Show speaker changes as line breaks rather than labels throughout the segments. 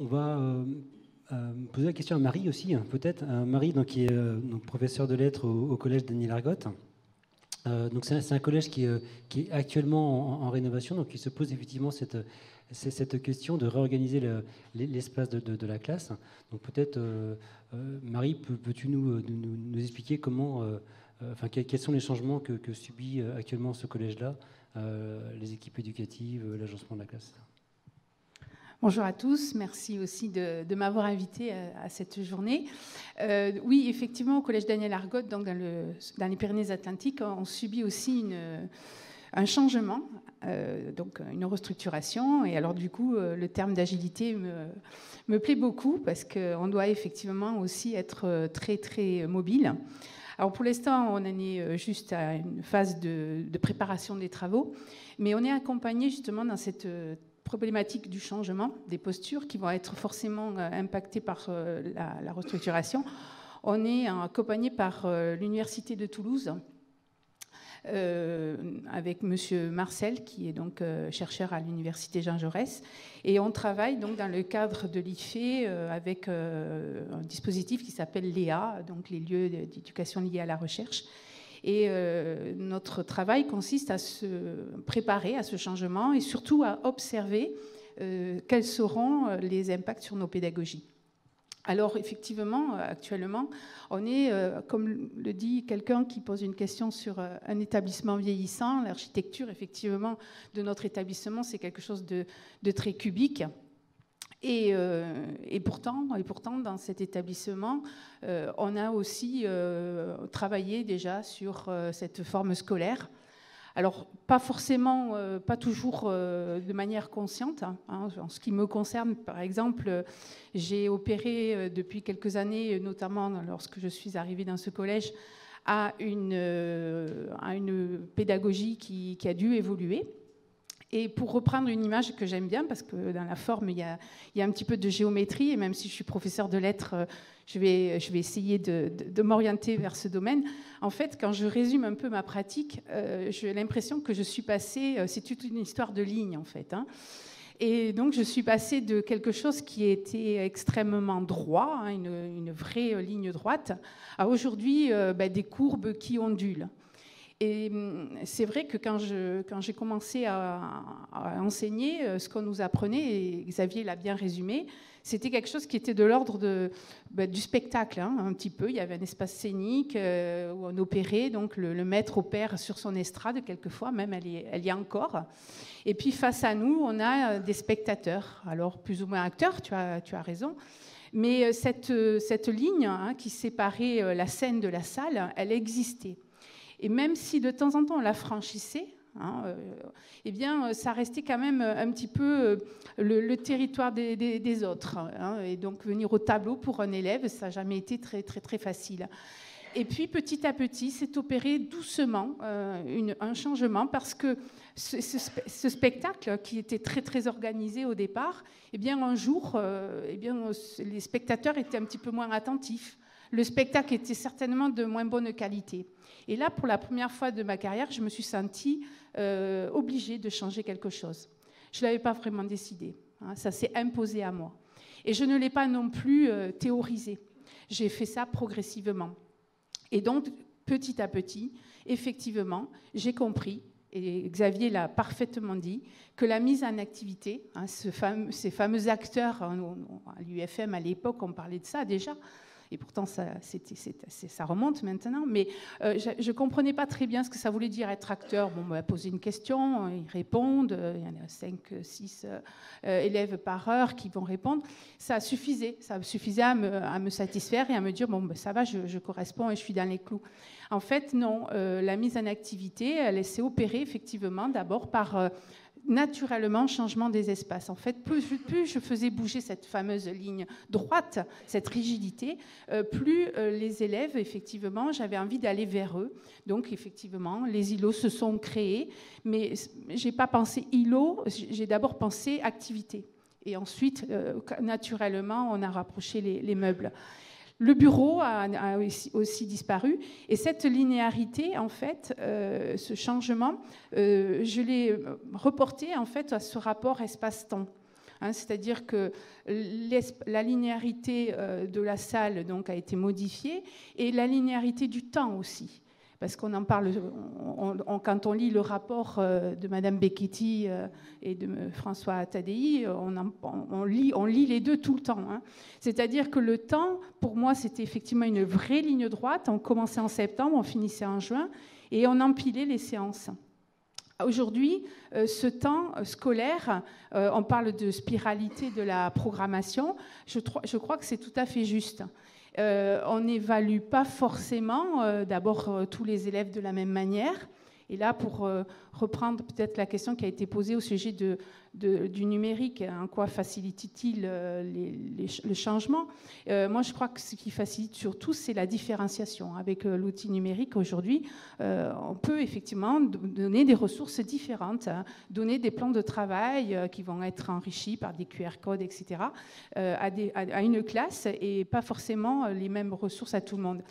On va poser la question à Marie aussi, peut-être. Marie, donc, qui est professeure de lettres au collège Daniel Argote. Donc c'est un collège qui est actuellement en rénovation, donc il se pose effectivement cette question de réorganiser l'espace de la classe. Donc peut-être, Marie, peux-tu nous expliquer comment, quels sont les changements que subit actuellement ce collège-là, les équipes éducatives, l'agencement de la classe?
Bonjour à tous, merci aussi de m'avoir invité à cette journée. Oui, effectivement, au Collège Daniel Argote, donc dans les Pyrénées-Atlantiques, on subit aussi un changement, donc une restructuration. Et alors du coup, le terme d'agilité me plaît beaucoup parce qu'on doit effectivement aussi être très, très mobile. Alors pour l'instant, on en est juste à une phase de préparation des travaux, mais on est accompagné justement dans cette problématique du changement des postures qui vont être forcément impactées par la restructuration. On est accompagné par l'Université de Toulouse avec Monsieur Marcel, qui est donc chercheur à l'Université Jean Jaurès. Et on travaille donc dans le cadre de l'IFE avec un dispositif qui s'appelle l'EA, donc les lieux d'éducation liés à la recherche. Et notre travail consiste à se préparer à ce changement et surtout à observer quels seront les impacts sur nos pédagogies. Alors effectivement, actuellement, on est, comme le dit quelqu'un qui pose une question sur un établissement vieillissant, l'architecture effectivement de notre établissement, c'est quelque chose de très cubique. Et pourtant, dans cet étabbissement, on a aussi travaillé déjà sur cette forme scolaire. Alors, pas forcément, pas toujours de manière consciente. Hein. En ce qui me concerne, par exemple, j'ai opéré depuis quelques années, notamment lorsque je suis arrivée dans ce collège, à une pédagogie qui a dû évoluer. Et pour reprendre une image que j'aime bien, parce que dans la forme, il y a un petit peu de géométrie, et même si je suis professeure de lettres, je vais essayer de m'orienter vers ce domaine. En fait, quand je résume un peu ma pratique, j'ai l'impression que je suis passée, c'est toute une histoire de lignes, en fait. Hein. Et donc, je suis passée de quelque chose qui était extrêmement droit, hein, une vraie ligne droite, à aujourd'hui des courbes qui ondulent. Et c'est vrai que quand j'ai commencé à enseigner, ce qu'on nous apprenait, et Xavier l'a bien résumé, c'était quelque chose qui était de l'ordre du spectacle, hein, un petit peu. Il y avait un espace scénique où on opérait, donc le maître opère sur son estrade, quelquefois, même elle y est encore. Et puis face à nous, on a des spectateurs, alors plus ou moins acteurs, tu as raison. Mais cette ligne hein, qui séparait la scène de la salle, elle existait. Et même si de temps en temps on la franchissait, hein, eh bien, ça restait quand même un petit peu le territoire des autres. Hein, et donc venir au tableau pour un élève, ça n'a jamais été très, très, très facile. Et puis petit à petit, s'est opéré doucement un changement parce que ce spectacle qui était très, très organisé au départ, eh bien, un jour, les spectateurs étaient un petit peu moins attentifs. Le spectacle était certainement de moins bonne qualité. Et là, pour la première fois de ma carrière, je me suis sentie obligée de changer quelque chose. Je ne l'avais pas vraiment décidé. Hein, ça s'est imposé à moi. Et je ne l'ai pas non plus théorisé. J'ai fait ça progressivement. Et donc, petit à petit, effectivement, j'ai compris, et Xavier l'a parfaitement dit, que la mise en activité, hein, ces fameux acteurs, hein, à l'UFM à l'époque, on parlait de ça déjà, et pourtant ça remonte maintenant, mais je ne comprenais pas très bien ce que ça voulait dire être acteur. Bon, on m'a posé une question, ils répondent, il y en a 5, 6 élèves par heure qui vont répondre. Ça suffisait à me satisfaire et à me dire, bon, ben, ça va, je corresponds et je suis dans les clous. En fait, non, la mise en activité, elle s'est opérée effectivement d'abord par... naturellement changement des espaces. En fait, plus je faisais bouger cette fameuse ligne droite, cette rigidité, plus les élèves, effectivement, j'avais envie d'aller vers eux. Donc, effectivement, les îlots se sont créés, mais je n'ai pas pensé îlot, j'ai d'abord pensé activité. Et ensuite, naturellement, on a rapproché les meubles. Le bureau a aussi disparu. Et cette linéarité, en fait, ce changement, je l'ai reporté en fait, à ce rapport espace-temps. hein, c'est-à-dire que la linéarité de la salle donc, a été modifiée et la linéarité du temps aussi. Parce qu'on en parle, quand on lit le rapport de Madame Becchetti et de François Tadei, on lit les deux tout le temps. Hein. C'est-à-dire que le temps, pour moi, c'était effectivement une vraie ligne droite. On commençait en septembre, on finissait en juin, et on empilait les séances. Aujourd'hui, ce temps scolaire, on parle de spiralité de la programmation, je crois que c'est tout à fait juste. On n'évalue pas forcément d'abord tous les élèves de la même manière. Et là, pour reprendre peut-être la question qui a été posée au sujet du numérique, en quoi facilite-t-il le changement? Moi, je crois que ce qui facilite surtout, c'est la différenciation. Avec l'outil numérique aujourd'hui, on peut effectivement donner des ressources différentes, hein, donner des plans de travail qui vont être enrichis par des QR codes, etc., à une classe et pas forcément les mêmes ressources à tout le monde.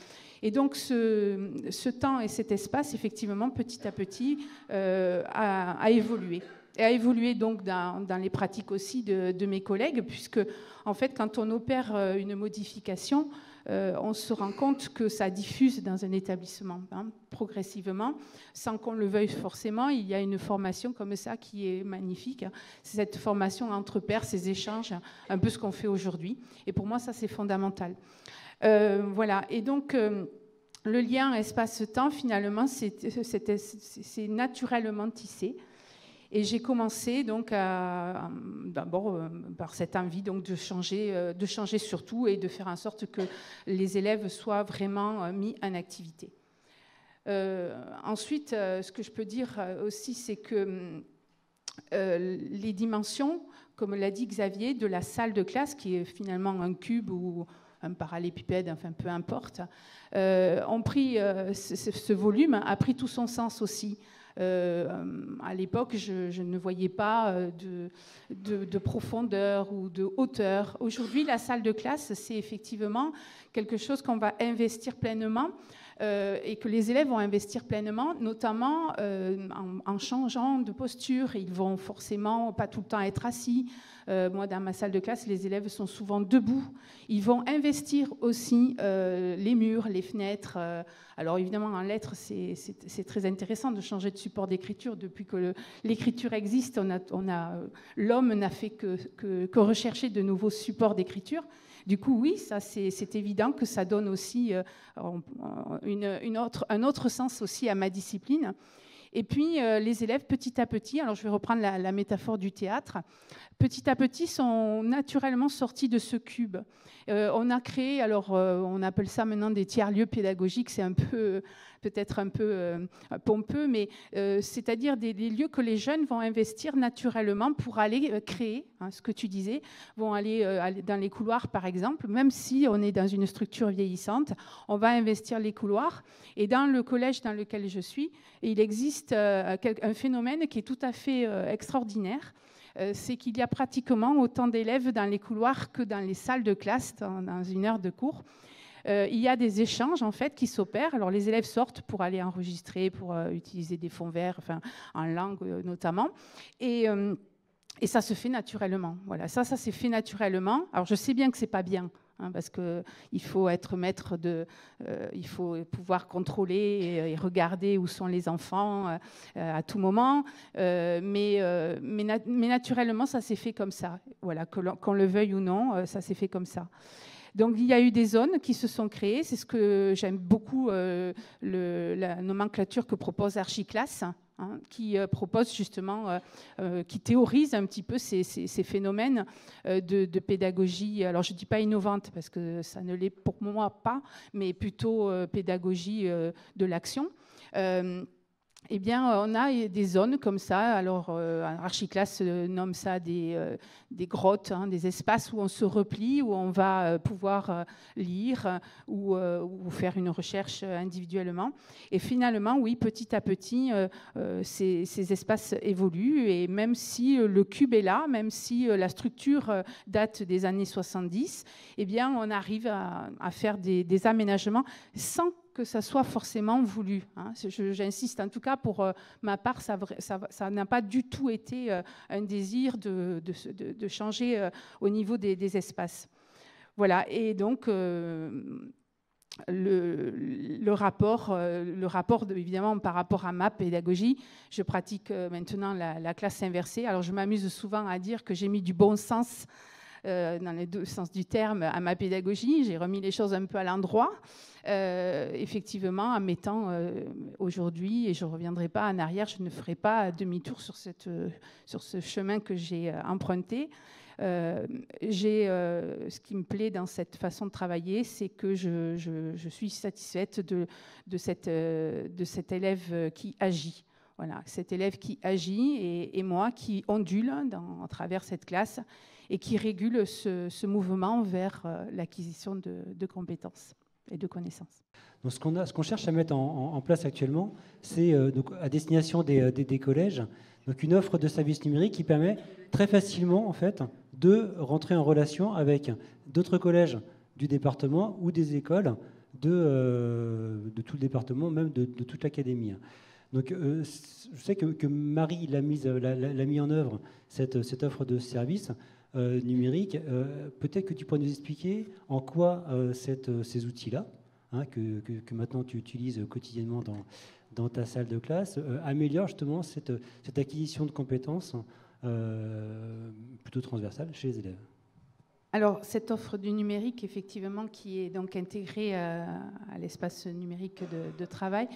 Et donc, ce temps et cet espace, effectivement, petit à petit, a évolué. Et a évolué donc dans les pratiques aussi de mes collègues, puisque, en fait, quand on opère une modification, on se rend compte que ça diffuse dans un établissement, hein, progressivement, sans qu'on le veuille forcément. Il y a une formation comme ça qui est magnifique. C'est cette formation entre pairs, ces échanges, un peu ce qu'on fait aujourd'hui. Et pour moi, ça, c'est fondamental. Voilà, et donc le lien espace-temps, finalement, c'est naturellement tissé. Et j'ai commencé donc d'abord par cette envie donc de changer surtout et de faire en sorte que les élèves soient vraiment mis en activité. Ensuite, ce que je peux dire aussi, c'est que les dimensions, comme l'a dit Xavier, de la salle de classe, qui est finalement un cube ou un parallépipède, enfin peu importe, ont pris ce volume, a pris tout son sens aussi. À l'époque, je ne voyais pas de profondeur ou de hauteur. Aujourd'hui, la salle de classe, c'est effectivement quelque chose qu'on va investir pleinement et que les élèves vont investir pleinement, notamment en changeant de posture. Ils vont forcément pas tout le temps être assis. Moi, dans ma salle de classe, les élèves sont souvent debout. Ils vont investir aussi les murs, les fenêtres. Alors évidemment, en lettres, c'est très intéressant de changer de support d'écriture. Depuis que l'écriture existe, l'homme n'a fait que rechercher de nouveaux supports d'écriture. Du coup, oui, ça c'est évident que ça donne aussi un autre sens aussi à ma discipline. Et puis, les élèves, petit à petit, alors je vais reprendre la métaphore du théâtre, petit à petit sont naturellement sortis de ce cube. On a créé, alors on appelle ça maintenant des tiers-lieux pédagogiques, c'est peut-être un peu pompeux, mais c'est-à-dire des lieux que les jeunes vont investir naturellement pour aller créer, hein, ce que tu disais, vont aller dans les couloirs par exemple, même si on est dans une structure vieillissante, on va investir les couloirs. Et dans le collège dans lequel je suis, il existe un phénomène qui est tout à fait extraordinaire. C'est qu'il y a pratiquement autant d'élèves dans les couloirs que dans les salles de classe dans une heure de cours. Il y a des échanges en fait qui s'opèrent. Alors les élèves sortent pour aller enregistrer, pour utiliser des fonds verts, enfin en langue notamment, et ça se fait naturellement. Voilà, ça s'est fait naturellement. Alors je sais bien que c'est pas bien. Parce qu'il faut être maître il faut pouvoir contrôler et regarder où sont les enfants à tout moment. Mais naturellement, ça s'est fait comme ça. Voilà, qu'on le veuille ou non, ça s'est fait comme ça. Donc il y a eu des zones qui se sont créées. C'est ce que j'aime beaucoup, la nomenclature que propose Archiclass, hein, qui propose justement, qui théorise un petit peu ces phénomènes de pédagogie. Alors je ne dis pas innovante parce que ça ne l'est pour moi pas, mais plutôt pédagogie de l'action. Eh bien, on a des zones comme ça. Alors, Archiclass nomme ça des grottes, hein, des espaces où on se replie, où on va pouvoir lire ou faire une recherche individuellement. Et finalement, oui, petit à petit, ces espaces évoluent. Et même si le cube est là, même si la structure date des années 70, eh bien, on arrive à faire des aménagements sans que ça soit forcément voulu. Hein. J'insiste, en tout cas pour ma part, ça n'a pas du tout été un désir de changer au niveau des espaces. Voilà, et donc le rapport évidemment par rapport à ma pédagogie, je pratique maintenant la classe inversée. Alors je m'amuse souvent à dire que j'ai mis du bon sens dans les deux sens du terme à ma pédagogie. J'ai remis les choses un peu à l'endroit, effectivement, en mettant aujourd'hui, et je ne reviendrai pas en arrière, je ne ferai pas demi-tour sur ce chemin que j'ai emprunté. Ce qui me plaît dans cette façon de travailler, c'est que je suis satisfaite de cet élève qui agit. Voilà, cet élève qui agit et moi qui ondule à travers cette classe et qui régule ce mouvement vers l'acquisition de compétences et de connaissances.
Donc ce qu'on cherche à mettre en place actuellement, c'est à destination des collèges, donc une offre de services numériques qui permet très facilement en fait, de rentrer en relation avec d'autres collèges du département ou des écoles de tout le département, même de toute l'académie. Donc, je sais que Marie l'a mis en œuvre, cette offre de services numériques. Peut-être que tu pourrais nous expliquer en quoi ces outils-là, hein, que maintenant tu utilises quotidiennement dans ta salle de classe, améliorent justement cette acquisition de compétences plutôt transversale chez les élèves.
Alors, cette offre du numérique, effectivement, qui est donc intégrée à l'espace numérique de travail,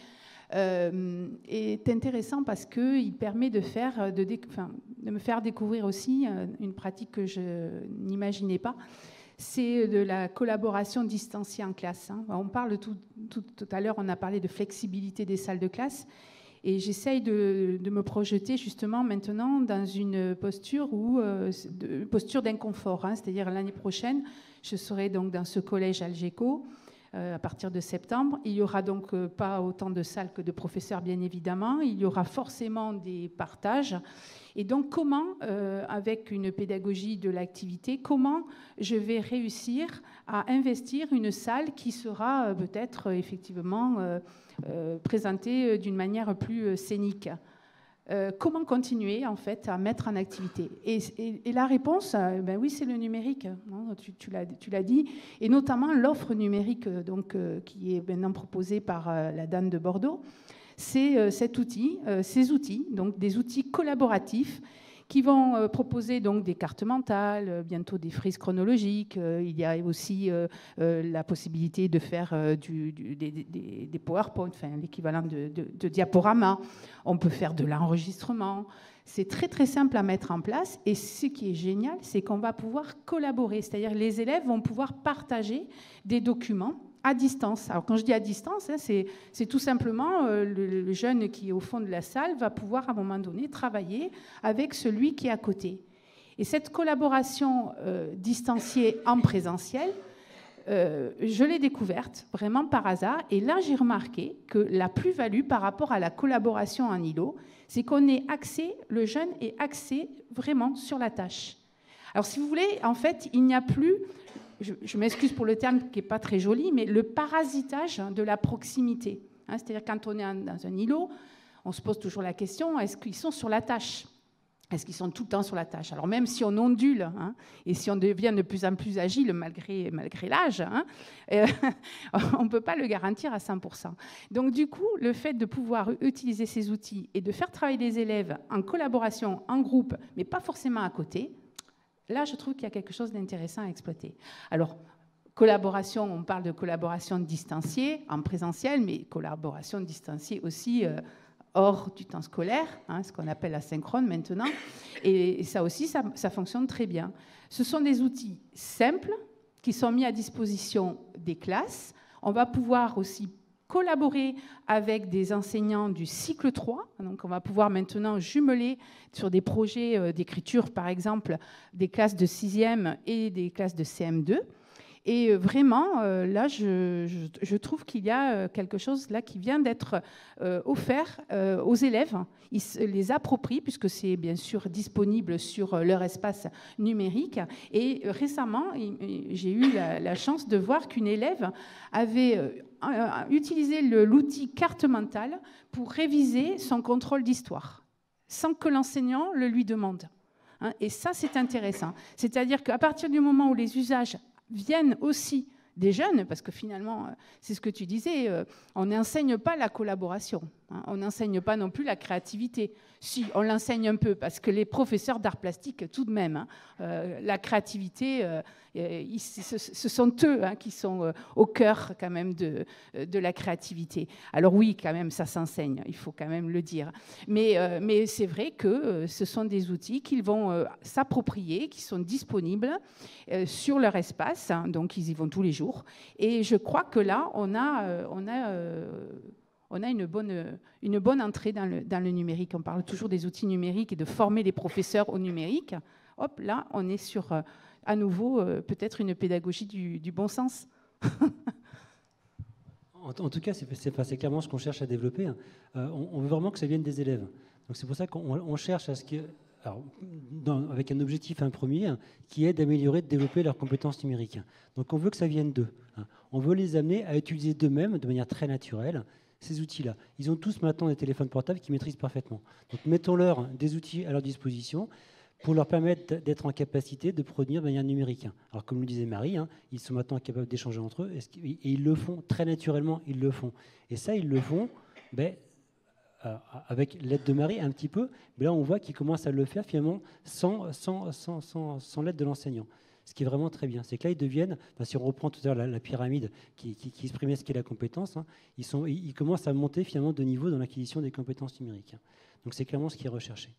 est intéressant parce qu'il permet de me faire découvrir aussi une pratique que je n'imaginais pas. C'est de la collaboration distanciée en classe. Hein. On parle tout à l'heure, on a parlé de flexibilité des salles de classe. Et j'essaye de me projeter justement maintenant dans une posture d'inconfort. Hein. C'est-à-dire l'année prochaine, je serai donc dans ce collège Algeco à partir de septembre. Il n'y aura donc pas autant de salles que de professeurs, bien évidemment. Il y aura forcément des partages. Et donc comment, avec une pédagogie de l'activité, comment je vais réussir à investir une salle qui sera peut-être effectivement présentée d'une manière plus scénique. Comment continuer en fait à mettre en activité et la réponse, ben oui, c'est le numérique. Non, tu l'as dit, et notamment l'offre numérique donc qui est maintenant proposée par la DAN de Bordeaux. C'est ces outils, donc des outils collaboratifs qui vont proposer donc des cartes mentales, bientôt des frises chronologiques. Il y a aussi la possibilité de faire des PowerPoint, enfin, l'équivalent de diaporamas. On peut faire de l'enregistrement. C'est très, très simple à mettre en place. Et ce qui est génial, c'est qu'on va pouvoir collaborer. C'est-à-dire que les élèves vont pouvoir partager des documents à distance. Alors quand je dis à distance, hein, c'est tout simplement le jeune qui est au fond de la salle va pouvoir à un moment donné travailler avec celui qui est à côté. Et cette collaboration distanciée en présentiel, je l'ai découverte vraiment par hasard. Et là, j'ai remarqué que la plus-value par rapport à la collaboration en îlot, c'est qu'on est axé, le jeune est axé vraiment sur la tâche. Alors si vous voulez, en fait, il n'y a plus... Je m'excuse pour le terme qui n'est pas très joli, mais le parasitage de la proximité. Hein, c'est-à-dire quand on est dans un îlot, on se pose toujours la question, est-ce qu'ils sont sur la tâche ? Est-ce qu'ils sont tout le temps sur la tâche ? Alors même si on ondule, hein, et si on devient de plus en plus agile malgré l'âge, hein, on ne peut pas le garantir à 100%. Donc du coup, le fait de pouvoir utiliser ces outils et de faire travailler les élèves en collaboration, en groupe, mais pas forcément à côté, là, je trouve qu'il y a quelque chose d'intéressant à exploiter. Alors, collaboration, on parle de collaboration distanciée, en présentiel, mais collaboration distanciée aussi hors du temps scolaire, hein, ce qu'on appelle asynchrone maintenant. Et ça aussi, ça fonctionne très bien. Ce sont des outils simples qui sont mis à disposition des classes. On va pouvoir aussi collaborer avec des enseignants du cycle 3. Donc, on va pouvoir maintenant jumeler sur des projets d'écriture, par exemple, des classes de 6e et des classes de CM2. Et vraiment, là, je trouve qu'il y a quelque chose là qui vient d'être offert aux élèves. Ils se les approprient, puisque c'est bien sûr disponible sur leur espace numérique. Et récemment, j'ai eu la chance de voir qu'une élève avait utilisé l'outil carte mentale pour réviser son contrôle d'histoire, sans que l'enseignant le lui demande. Et ça, c'est intéressant. C'est-à-dire qu'à partir du moment où les usages viennent aussi des jeunes, parce que finalement, c'est ce que tu disais, on n'enseigne pas la collaboration, on n'enseigne pas non plus la créativité. Si, on l'enseigne un peu, parce que les professeurs d'art plastique, tout de même, la créativité, ce sont eux qui sont au cœur quand même de la créativité. Alors oui, quand même, ça s'enseigne, il faut quand même le dire. Mais c'est vrai que ce sont des outils qu'ils vont s'approprier, qui sont disponibles sur leur espace, donc ils y vont tous les jours. Et je crois que là, on a une bonne entrée dans le numérique. On parle toujours des outils numériques et de former les professeurs au numérique. Hop, là, on est sur, à nouveau, peut-être une pédagogie du bon sens.
En tout cas, c'est clairement ce qu'on cherche à développer. On veut vraiment que ça vienne des élèves. Donc c'est pour ça qu'on cherche à ce que... Alors, avec un objectif premier qui est d'améliorer, de développer leurs compétences numériques. Donc on veut que ça vienne d'eux. On veut les amener à utiliser d'eux-mêmes, de manière très naturelle, ces outils-là. Ils ont tous maintenant des téléphones portables qu'ils maîtrisent parfaitement. Donc mettons-leur des outils à leur disposition pour leur permettre d'être en capacité de produire de manière numérique. Alors comme le disait Marie, ils sont maintenant capables d'échanger entre eux et ils le font très naturellement, ils le font. Et ça, ils le font avec l'aide de Marie un petit peu, mais là on voit qu'ils commencent à le faire finalement sans l'aide de l'enseignant. Ce qui est vraiment très bien, c'est que là ils deviennent, si on reprend tout à l'heure la pyramide qui exprimait ce qu'est la compétence, ils commencent à monter finalement de niveau dans l'acquisition des compétences numériques. Donc c'est clairement ce qui est recherché.